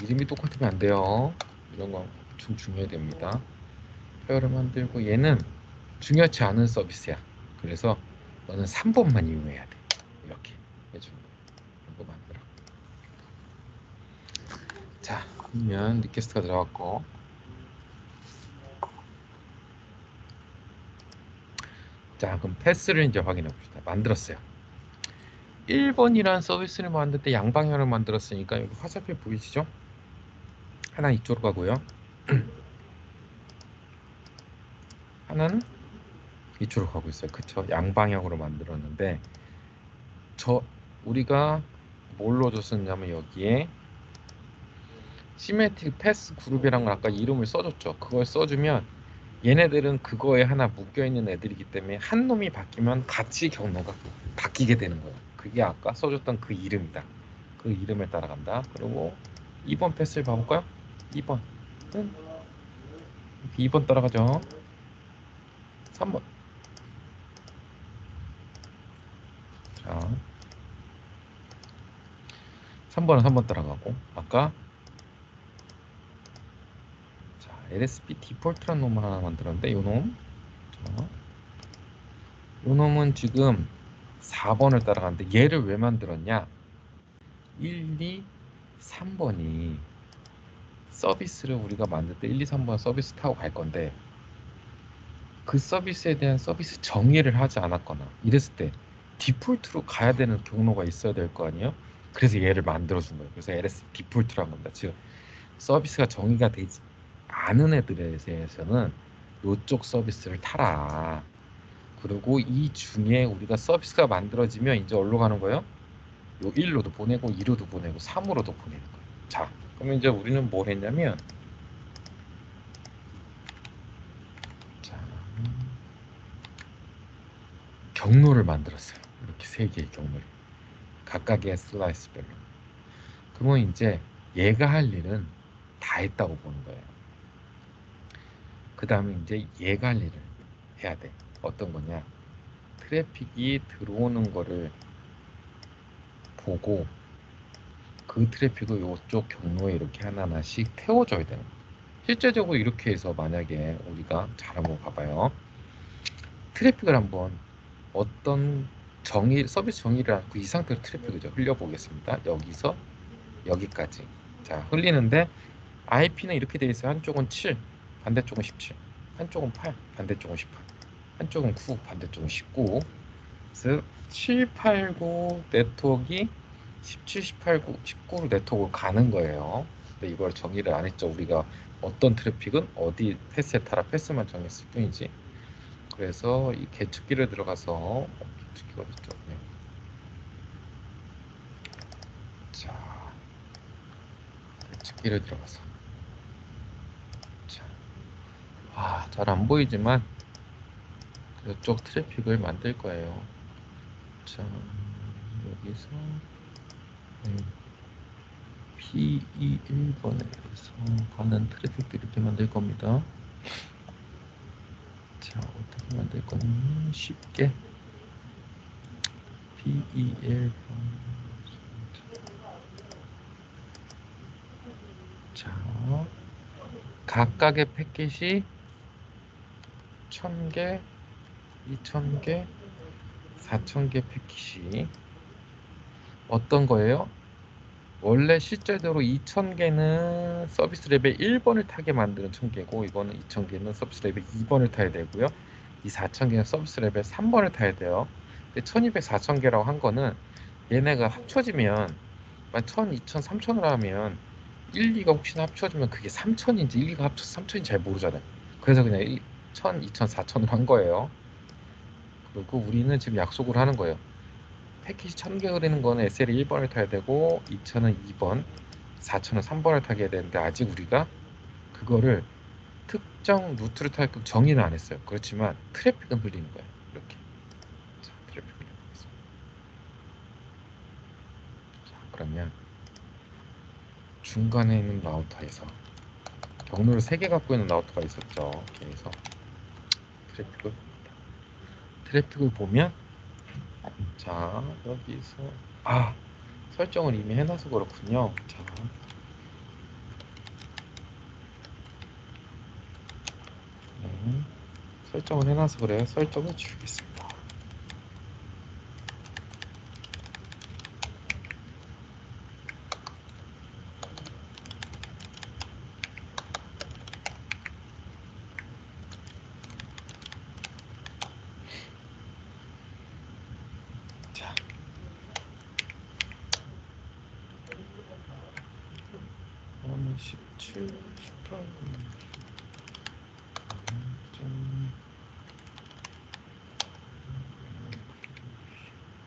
이름이 똑같으면 안 돼요. 이런 거 좀 중요해야 됩니다. 페어를 만들고 얘는 중요치 않은 서비스야. 그래서 너는 3번만 이용해야 돼. 이렇게 해주는 거야. 이거 만들어. 자, 그러면 리퀘스트가 들어갔고, 자, 그럼 패스를 이제 확인해 봅시다. 만들었어요. 1번이란 서비스를 만들 때 양방향을 만들었으니까 여기 화살표 보이시죠? 하나 이쪽으로 가고요. 하나는 이쪽으로 가고 있어요. 그쵸? 양방향으로 만들었는데 우리가 뭘로 줬었냐면 여기에 시메트릭 패스 그룹이라는 걸 아까 이름을 써줬죠. 그걸 써주면 얘네들은 그거에 하나 묶여있는 애들이기 때문에 한 놈이 바뀌면 같이 경로가 바뀌게 되는 거예요. 그게 아까 써줬던 그 이름이다. 그 이름에 따라간다. 그리고 2번 패스를 봐볼까요? 2번은 2번 따라가죠. 3번. 자, 3번은 3번 따라가고 아까 자, LSP 디폴트라는 놈을 하나 만들었는데 요놈 자, 요놈은 지금 4번을 따라가는데 얘를 왜 만들었냐? 1, 2, 3번이 서비스를 우리가 만들 때 1, 2, 3번 서비스 타고 갈 건데 그 서비스에 대한 서비스 정의를 하지 않았거나 이랬을 때 디폴트로 가야 되는 경로가 있어야 될 거 아니에요? 그래서 얘를 만들어 준 거예요. 그래서 LS 디폴트라는 겁니다. 즉 서비스가 정의가 되지 않은 애들에 대해서는 이쪽 서비스를 타라. 그리고 이 중에 우리가 서비스가 만들어지면 이제 어디로 가는 거예요? 요 1로도 보내고 2로도 보내고 3으로도 보내는 거예요. 자, 그러면 이제 우리는 뭘 했냐면 자, 경로를 만들었어요. 이렇게 세 개의 경로를 각각의 슬라이스별로. 그러면 이제 얘가 할 일은 다 했다고 보는 거예요. 그 다음에 이제 얘가 할 일을 해야 돼. 어떤 거냐? 트래픽이 들어오는 거를 보고 그 트래픽을 이쪽 경로에 이렇게 하나하나씩 태워줘야 되는 거예요. 실제적으로 이렇게 해서 만약에 우리가 잘 한번 봐봐요. 트래픽을 한번 어떤 서비스 정의를 않고 이 상태로 트래픽을 흘려보겠습니다. 여기서 여기까지. 자, 흘리는데 IP는 이렇게 되어 있어요. 한쪽은 7, 반대쪽은 17, 한쪽은 8, 반대쪽은 18, 한쪽은 9, 반대쪽은 19. 그래서 7, 8, 9 네트워크가 17, 18, 9, 19로 네트워크로 가는 거예요. 근데 이걸 정의를 안 했죠. 우리가 어떤 트래픽은 어디 패스에 따라 패스만 정했을 뿐이지. 그래서 이 계측기를 들어가서 계측기가 어딨죠? 네. 자, 계측기를 들어가서 자, 잘 안 보이지만 이쪽 트래픽을 만들 거예요. 자, 여기서 P21번에서 가는 트래픽도 이렇게 만들 겁니다. 자, 어떻게 만들 거냐면 쉽게 P21번 자, 각각의 패킷이 1000개, 2000개, 4000개 패킷이 어떤 거예요? 원래 실제대로 2000개는 서비스 레벨 1번을 타게 만드는 1000개고 이거는 2000개는 서비스 레벨 2번을 타야 되고요. 이 4000개는 서비스 레벨 3번을 타야 돼요. 근데 1200, 4000개라고 한 거는 얘네가 합쳐지면 1000, 2000, 3000을 하면 1, 2가 혹시나 합쳐지면 그게 3000인지 1, 2가 합쳐서 3000인지 잘 모르잖아요. 그래서 그냥 1000, 2000, 4000으로 한 거예요. 그리고 우리는 지금 약속을 하는 거예요. 패킷이 1000개 흐르는 거는 SL이 1번을 타야 되고 2000은 2번, 4000은 3번을 타게 되는데 아직 우리가 그거를 특정 루트를 타게끔 정의는 안 했어요. 그렇지만 트래픽은 흘리는 거예요. 이렇게. 자, 트래픽 흘려보겠습니다. 자, 그러면 중간에 있는 라우터에서 경로를 3개 갖고 있는 라우터가 있었죠. 그래서 트래픽을 보면 자, 여기서 설정을 이미 해놔서 그렇군요. 자, 설정을 해놔서 그래요. 설정을 지우겠습니다. 자, 그러면 17, 18,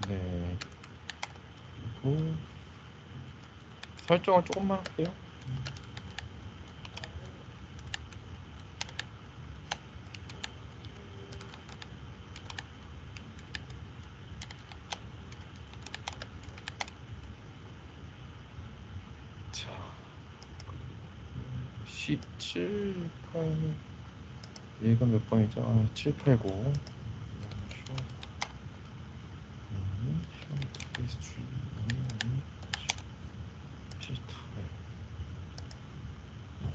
네. 그리고 설정을 조금만 할게요. 자, 17, 8, 얘가 몇 번이죠? 아, 7, 8, 9.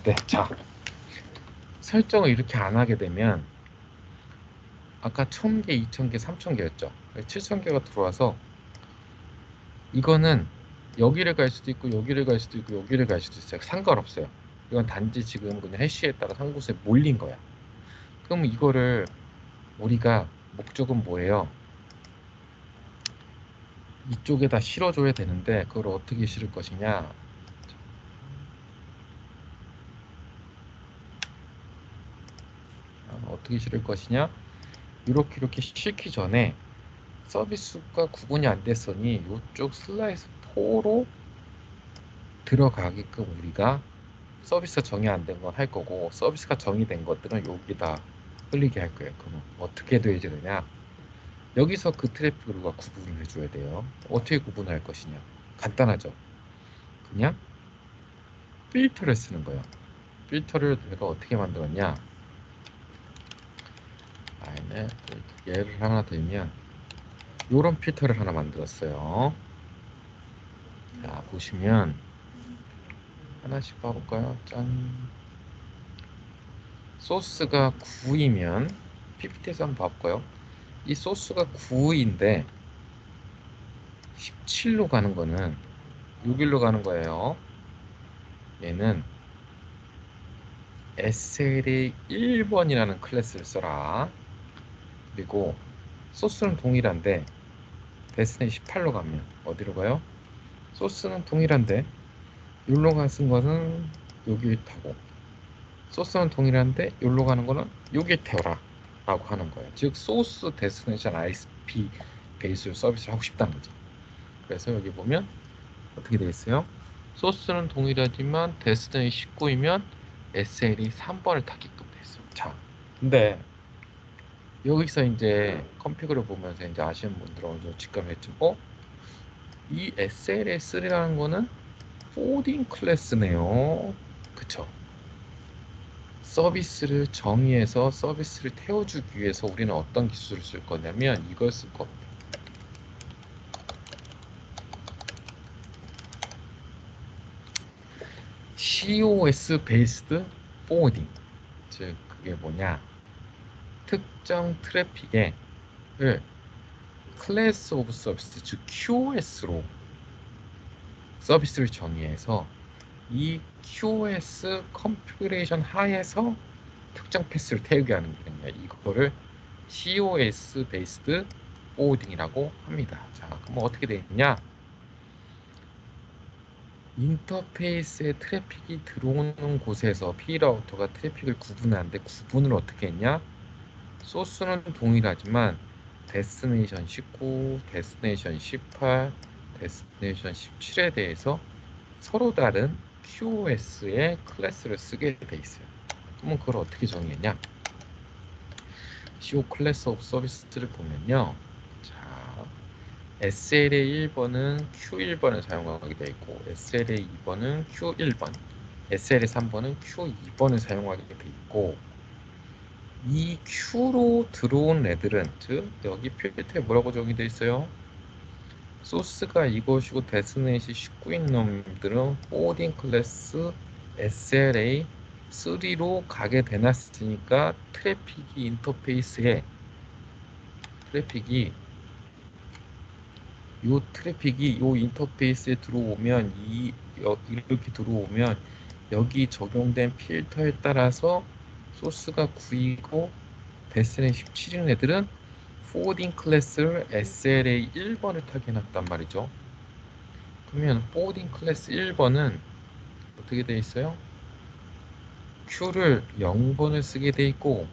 네, 자, 설정을 이렇게 안 하게 되면 아까 1000개, 2000개, 3000개였죠. 7000개가 들어와서 이거는 여기를 갈 수도 있고 여기를 갈 수도 있고 여기를 갈 수도 있어요. 상관없어요. 이건 단지 지금 그냥 해시에 따라 한 곳에 몰린 거야. 그럼 이거를 우리가 목적은 뭐예요? 이쪽에다 실어줘야 되는데 그걸 어떻게 실을 것이냐? 어떻게 실을 것이냐? 이렇게 실기 전에 서비스가 구분이 안 됐으니 이쪽 슬라이스 4로 들어가게끔 우리가 서비스가 정의 안 된 건 할 거고 서비스가 정의된 것들은 여기다 흘리게 할 거예요. 그럼 어떻게 돼야지 되냐? 여기서 그 트래픽을 우리가 구분을 해줘야 돼요. 어떻게 구분할 것이냐? 간단하죠. 그냥 필터를 쓰는 거예요. 필터를 내가 어떻게 만들었냐? 네, 예를 하나 들면 이런 필터를 하나 만들었어요. 자, 보시면 하나씩 봐볼까요? 짠. 소스가 9이면 PPT에서 한번 봐볼까요? 이 소스가 9인데 17로 가는 거는 6일로 가는 거예요. 얘는 SLA 1번이라는 클래스를 써라. 그리고 소스는 동일한데 데스티니 18로 가면 어디로 가요? 소스는 동일한데 여기로 가는 거는 여기 타고 소스는 동일한데 여기로 가는 거는 여기 태워라 라고 하는 거예요. 즉 소스 데스티네이션 ISP 베이스 서비스를 하고 싶다는 거죠. 그래서 여기 보면 어떻게 되어 있어요? 소스는 동일하지만 데스티니 19이면 SL이 3번을 타게끔 되어 있어요. 자, 근데 여기서 이제 컨피그를 보면서 이제 아시는 분들은 좀 직감했죠. 이 SLS3라는 거는 포딩 클래스네요. 그쵸? 서비스를 정의해서 서비스를 태워주기 위해서 우리는 어떤 기술을 쓸 거냐면 이걸 쓸 겁니다. COS 베이스드 포워딩. 즉 그게 뭐냐? 특정 트래픽에 클래스 오브 서비스, 즉 QoS로 서비스를 정의해서 이 QoS 컨피그레이션 하에서 특정 패스를 태우게 하는 기능이야. 이거를 COS 베이스드 포워딩이라고 합니다. 자, 그럼 어떻게 되느냐? 인터페이스에 트래픽이 들어오는 곳에서 P라우터가 트래픽을 구분하는데 구분을 어떻게 했냐? 소스는 동일하지만 데스티네이션 19, 데스티네이션 18, 데스티네이션 17에 대해서 서로 다른 QoS의 클래스를 쓰게 돼 있어요. 그러면 그걸 어떻게 정의했냐? CO 클래스 오브 서비스를 보면요. 자, SLA 1번은 Q1번을 사용하게 되어 있고 SLA 2번은 Q1번, SLA 3번은 Q2번을 사용하게 되어 있고 이 Q로 들어온 애들은 즉 여기 필터에 뭐라고 정의되어 있어요? 소스가 이것이고 데스넷이 19인 놈들은 포워딩 클래스 SLA 3로 가게 되놨으니까 트래픽이 인터페이스에 트래픽이 요 인터페이스에 들어오면 이렇게 들어오면 여기 적용된 필터에 따라서 소스가 9이고 데스넷 17인 애들은 포워딩 클래스를 SLA 1번을 타게 해놨단 말이죠. 그러면 포워딩 클래스 1번은 어떻게 돼 있어요? Q를 0번을 쓰게 돼 있고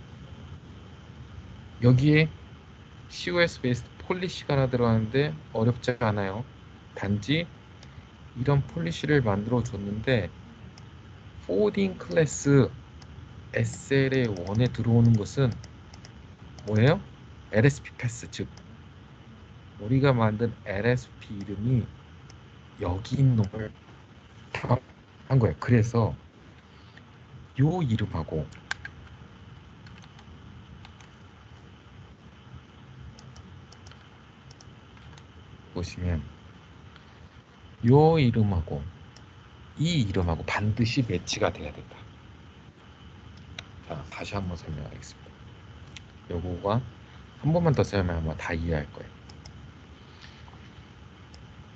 여기에 COS 베이스 폴리시가 하나 들어가는데 어렵지 않아요. 단지 이런 폴리시를 만들어 줬는데 포워딩 클래스 SLA 1에 들어오는 것은 뭐예요? LSP 패스, 즉 우리가 만든 LSP 이름이 여기 있는 놈을 한 거예요. 그래서 요 이름하고 보시면 요 이름하고 이 이름하고 반드시 매치가 돼야 된다. 자, 다시 한번 설명하겠습니다. 요거가 한 번만 더 설명하면 다 이해할 거예요.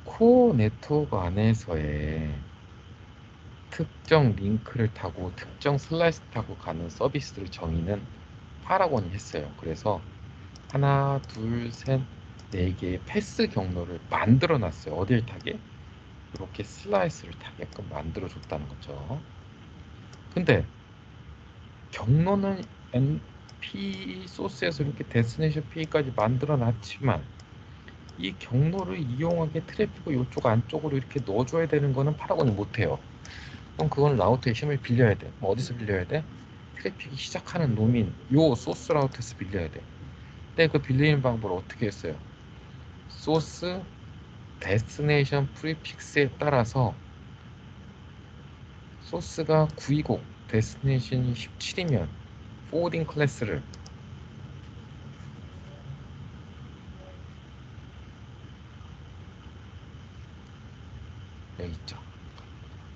코어 네트워크 안에서의 특정 링크를 타고 특정 슬라이스 타고 가는 서비스를 정의는 파라곤이 했어요. 그래서 하나, 둘, 셋, 네 개의 패스 경로를 만들어 놨어요. 어딜 타게? 이렇게 슬라이스를 타게끔 만들어 줬다는 거죠. 근데 경로는 NP 소스에서 이렇게 데스티네이션 P까지 만들어 놨지만 이 경로를 이용하게 트래픽을 이쪽 안쪽으로 이렇게 넣어줘야 되는 거는 파라곤이 못해요. 그럼 그건 라우터의 힘을 빌려야 돼. 그럼 어디서 빌려야 돼? 트래픽이 시작하는 놈인 요 소스 라우터에서 빌려야 돼. 근데 그 빌리는 방법을 어떻게 했어요? 소스 데스티네이션 프리픽스에 따라서 소스가 9이고 데스티네이션이 17이면 포워딩 클래스를 여기 있죠.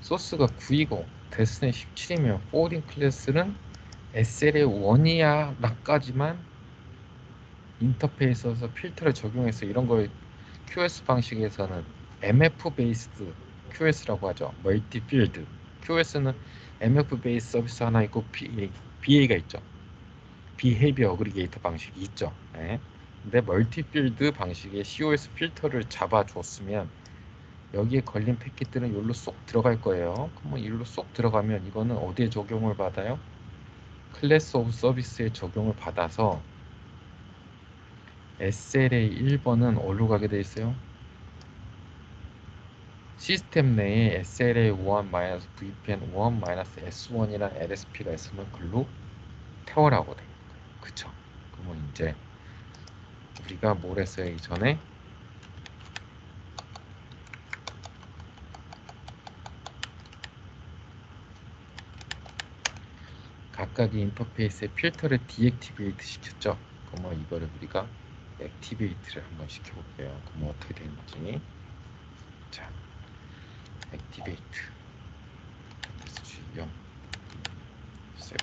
소스가 9이고 데스티네이션 17이면 포워딩 클래스는 SLA 1이야 라까지만 인터페이스에서 필터를 적용해서 이런 걸 QoS 방식에서는 MF 베이스드 QoS라고 하죠. 멀티 필드. QoS는 MF 베이스 서비스 하나 있고 BA가 있죠. 비헤이비어 어그리게이터 방식이 있죠. 네. 근데 멀티 필드 방식의 COS 필터를 잡아줬으면 여기에 걸린 패킷들은 여기로 쏙 들어갈 거예요. 그러면 여기로 쏙 들어가면 이거는 어디에 적용을 받아요? 클래스 오브 서비스에 적용을 받아서 SLA 1번은 어디로 가게 돼 있어요? 시스템 내에 SLA1-VPN1-S1이란 LSP가 있으면 글로 태워라고 돼. 그쵸? 그러면 이제 우리가 뭘 했어요 이전에? 각각의 인터페이스의 필터를 디액티베이트 시켰죠. 그러면 이거를 우리가 액티베이트를 한번 시켜볼게요. 그러면 어떻게 되는지. 자, 액티베이트. G0 7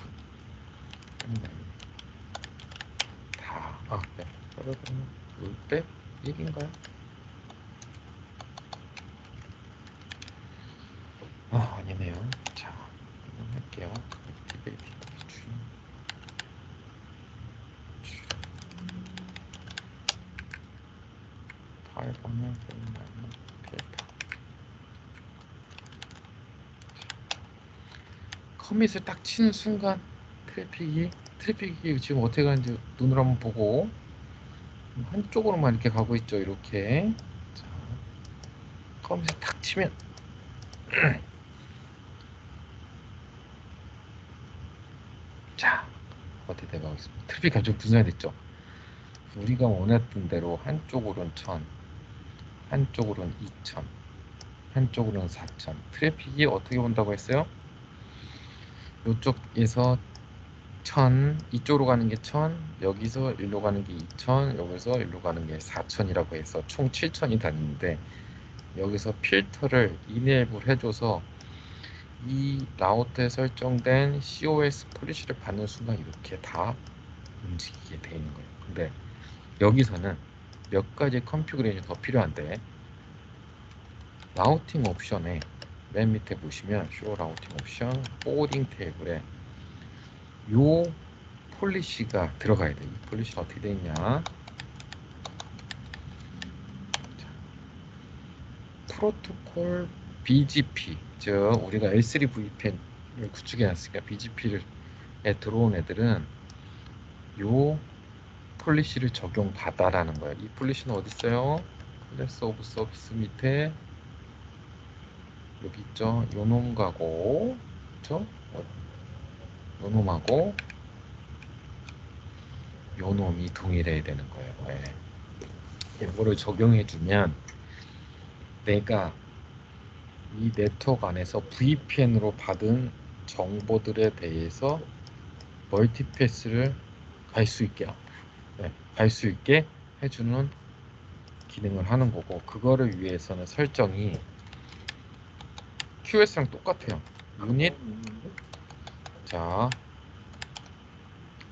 네. 그러면 롤백 1인가요? 아니네요. 자, 한번 할게요. 액티베이트 파일 방향 필터. 커밋을 딱 치는 순간 트래픽이 지금 어떻게 가는지 눈으로 한번 보고 한쪽으로만 이렇게 가고 있죠. 이렇게. 자, 커밋을 탁 치면 자, 어떻게 돼가고 있습니다. 트래픽 감정 분산됐죠. 우리가 원했던 대로 한쪽으로는 1000, 한쪽으로는 2000, 한쪽으로는 4000. 트래픽이 어떻게 온다고 했어요? 이쪽에서 1000, 이쪽으로 가는 게 1000, 여기서 일로 가는 게 2000, 여기서 일로 가는 게 4000이라고 해서 총 7000이 다니는데, 여기서 필터를 이네이블 해줘서 이 라우터에 설정된 COS 폴리시를 받는 순간 이렇게 다 움직이게 되어 있는 거예요. 근데 여기서는 몇 가지 컨피그레이션이 더 필요한데, 라우팅 옵션에 맨 밑에 보시면 쇼 라우팅 옵션 포워딩 테이블에 요 폴리시가 들어가야 돼요. 이 폴리시가 어떻게 되어 있냐, 프로토콜 BGP, 즉 우리가 L3 VPN을 구축해 놨으니까 BGP에 들어온 애들은 요 폴리시를 적용받아라는 거예요. 이 폴리시는 어디 있어요? 클래스 오브 서비스 밑에 여기 있죠. 요놈하고, 그쵸? 요놈하고 요놈이 동일해야 되는 거예요. 네. 이거를 적용해주면 내가 이 네트워크 안에서 VPN으로 받은 정보들에 대해서 멀티패스를 갈 수 있게, 갈 수 있게 해주는 기능을 하는 거고, 그거를 위해서는 설정이 QS랑 똑같아요. 유닛, 자,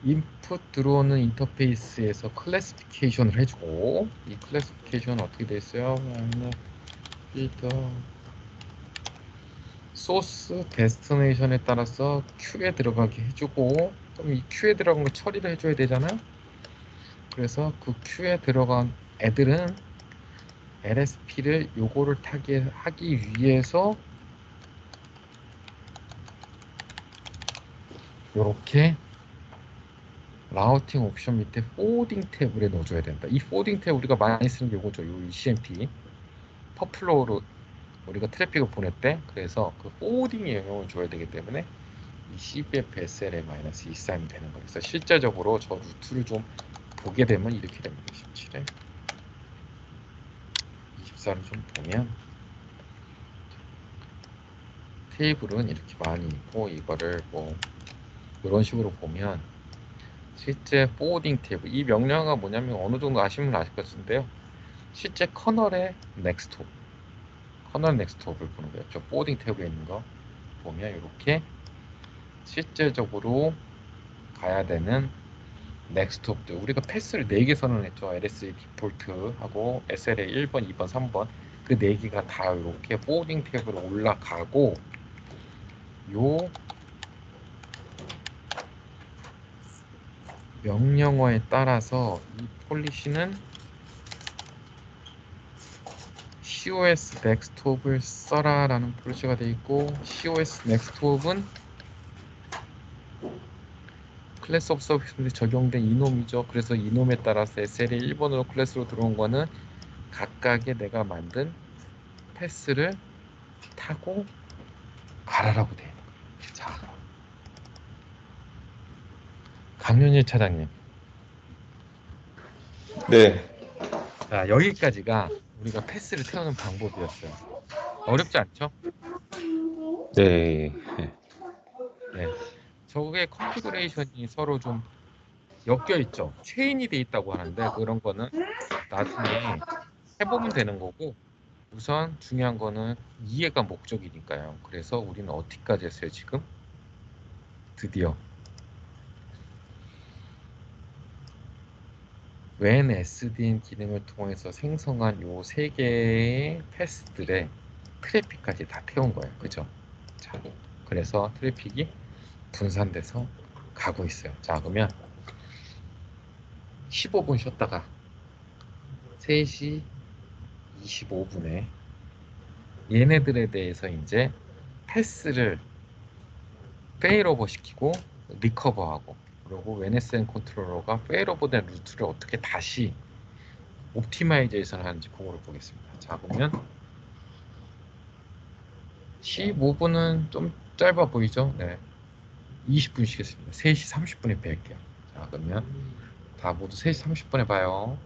인풋 들어오는 인터페이스에서 클래시피케이션을 해주고, 이 클래시피케이션은 어떻게 돼 있어요? 필터 소스 데스티네이션에 따라서 큐에 들어가게 해주고, 그럼 이 큐에 들어간 걸 처리를 해줘야 되잖아요. 그래서 그 큐에 들어간 애들은 LSP를 요거를 타게 하기 위해서 요렇게 라우팅 옵션 밑에 포워딩 탭에 넣어줘야 된다. 이 포워딩 탭 우리가 많이 쓰는 게 요거죠. 요 ECMP 퍼플로우로 우리가 트래픽을 보냈대. 그래서 그 포워딩에 영향을 줘야 되기 때문에 이 CBF SLA-23이 되는 거예요. 그래서 실제적으로 저 루트를 좀 보게 되면 이렇게 됩니다. 27에 24를 좀 보면 테이블은 이렇게 많이 있고, 이거를 뭐 이런 식으로 보면 실제 포워딩 테이블, 이 명령어가 뭐냐면 어느 정도 아시면 아실 것 같은데요. 실제 커널의 넥스트홉, 커널 넥스트홉을 보는 거예요. 저 포워딩 테이블에 있는 거 보면 이렇게 실제적으로 가야 되는 넥스트홉들, 우리가 패스를 4개 선언했죠. LSA 디폴트하고 SLA 1번, 2번, 3번 그 4개가 다 이렇게 포워딩 테이블에 올라가고, 요 명령어에 따라서 이 폴리시는 COS 넥스트홉을 써라 라는 폴리시가 되어 있고, COS 넥스트홉은 클래스 오브 서비스에 적용된 이놈이죠. 그래서 이놈에 따라서 SLA 1번으로 클래스로 들어온 거는 각각의 내가 만든 패스를 타고 가라라고 되어 있는 거예요. 자, 강윤일 차장님, 네. 자, 여기까지가 우리가 패스를 태우는 방법이었어요. 어렵지 않죠? 네. 네. 저게 컨피그레이션이 서로 좀 엮여 있죠. 체인이 돼 있다고 하는데 그런 거는 나중에 해보면 되는 거고, 우선 중요한 거는 이해가 목적이니까요. 그래서 우리는 어디까지 했어요, 지금? 드디어 when SDN 기능을 통해서 생성한 요 3개의 패스들의 트래픽까지 다 태운 거예요. 그죠? 자, 그래서 트래픽이 분산돼서 가고 있어요. 자, 그러면 15분 쉬었다가 3시 25분에 얘네들에 대해서 이제 패스를 페일오버 시키고 리커버하고, 그리고 NSN 컨트롤러가 페일오버된 루트를 어떻게 다시 옵티마이제이션 하는지 그거를 보겠습니다. 자, 그러면 15분은 좀 짧아 보이죠? 네. 20분 쉬겠습니다. 3시 30분에 뵐게요. 자, 그러면 다 모두 3시 30분에 봐요.